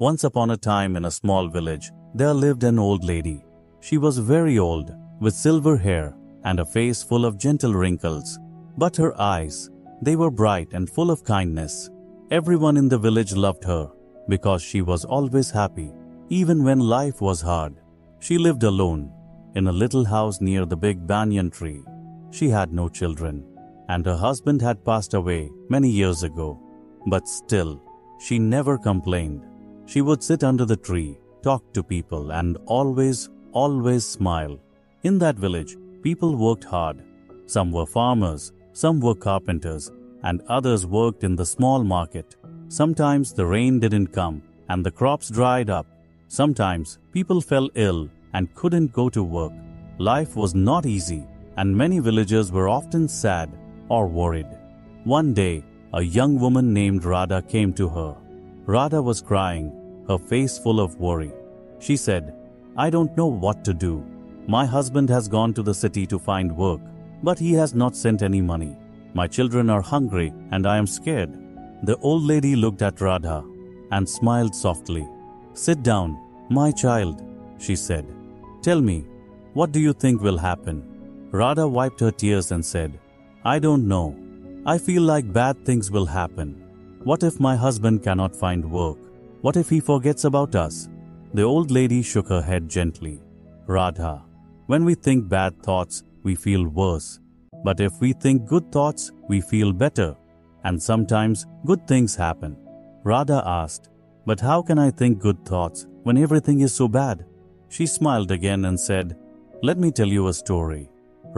Once upon a time in a small village, there lived an old lady. She was very old, with silver hair and a face full of gentle wrinkles. But her eyes, they were bright and full of kindness. Everyone in the village loved her because she was always happy, even when life was hard. She lived alone in a little house near the big banyan tree. She had no children, and her husband had passed away many years ago. But still, she never complained. She would sit under the tree, talk to people, and always smile. In that village, people worked hard. Some were farmers, some were carpenters, and others worked in the small market. Sometimes the rain didn't come, and the crops dried up. Sometimes people fell ill and couldn't go to work. Life was not easy, and many villagers were often sad or worried. One day, a young woman named Radha came to her. Radha was crying, her face full of worry. She said, "I don't know what to do. My husband has gone to the city to find work, but he has not sent any money. My children are hungry and I am scared." The old lady looked at Radha and smiled softly. "Sit down, my child," she said. "Tell me, what do you think will happen?" Radha wiped her tears and said, "I don't know. I feel like bad things will happen. What if my husband cannot find work? What if he forgets about us?" The old lady shook her head gently. "Radha, when we think bad thoughts, we feel worse. But if we think good thoughts, we feel better. And sometimes good things happen." Radha asked, "But how can I think good thoughts when everything is so bad?" She smiled again and said, "Let me tell you a story."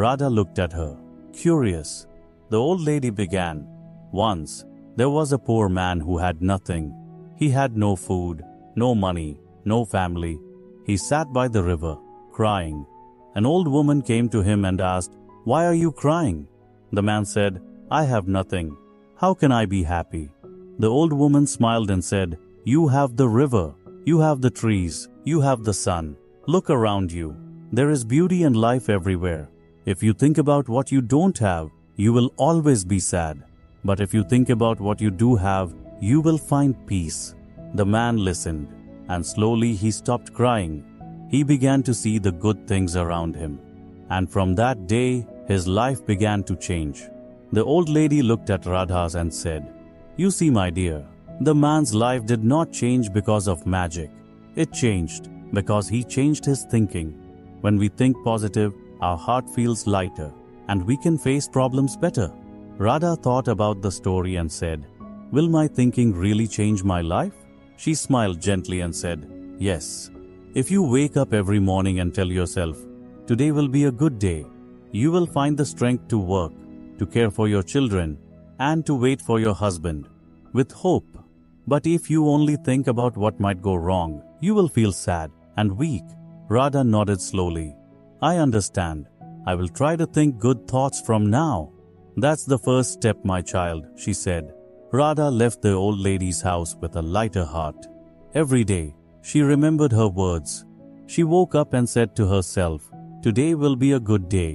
Radha looked at her, curious. The old lady began, "Once, there was a poor man who had nothing. He had no food, no money, no family. He sat by the river, crying. An old woman came to him and asked, 'Why are you crying?' The man said, 'I have nothing. How can I be happy?' The old woman smiled and said, 'You have the river, you have the trees, you have the sun. Look around you. There is beauty and life everywhere. If you think about what you don't have, you will always be sad. But if you think about what you do have, you will find peace." The man listened, and slowly he stopped crying. He began to see the good things around him. And from that day, his life began to change. The old lady looked at Radha and said, "You see, my dear, the man's life did not change because of magic. It changed because he changed his thinking. When we think positive, our heart feels lighter, and we can face problems better." Radha thought about the story and said, "Will my thinking really change my life?" She smiled gently and said, "Yes. If you wake up every morning and tell yourself, 'Today will be a good day,' you will find the strength to work, to care for your children, and to wait for your husband with hope. But if you only think about what might go wrong, you will feel sad and weak." Radha nodded slowly. "I understand. I will try to think good thoughts from now." "That's the first step, my child," she said. Radha left the old lady's house with a lighter heart. Every day, she remembered her words. She woke up and said to herself, "Today will be a good day."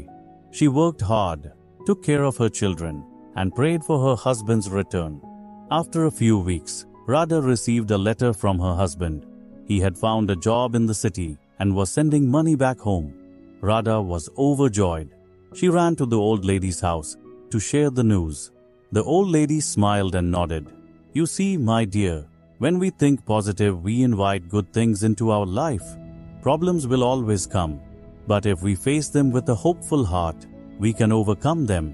She worked hard, took care of her children, and prayed for her husband's return. After a few weeks, Radha received a letter from her husband. He had found a job in the city and was sending money back home. Radha was overjoyed. She ran to the old lady's house to share the news. The old lady smiled and nodded. "You see, my dear, when we think positive, we invite good things into our life. Problems will always come, but if we face them with a hopeful heart, we can overcome them."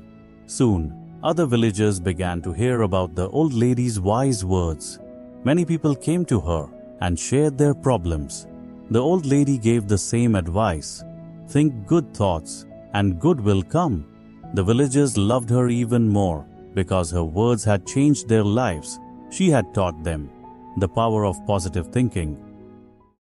Soon, other villagers began to hear about the old lady's wise words. Many people came to her and shared their problems. The old lady gave the same advice: "Think good thoughts, and good will come." The villagers loved her even more because her words had changed their lives. She had taught them the power of positive thinking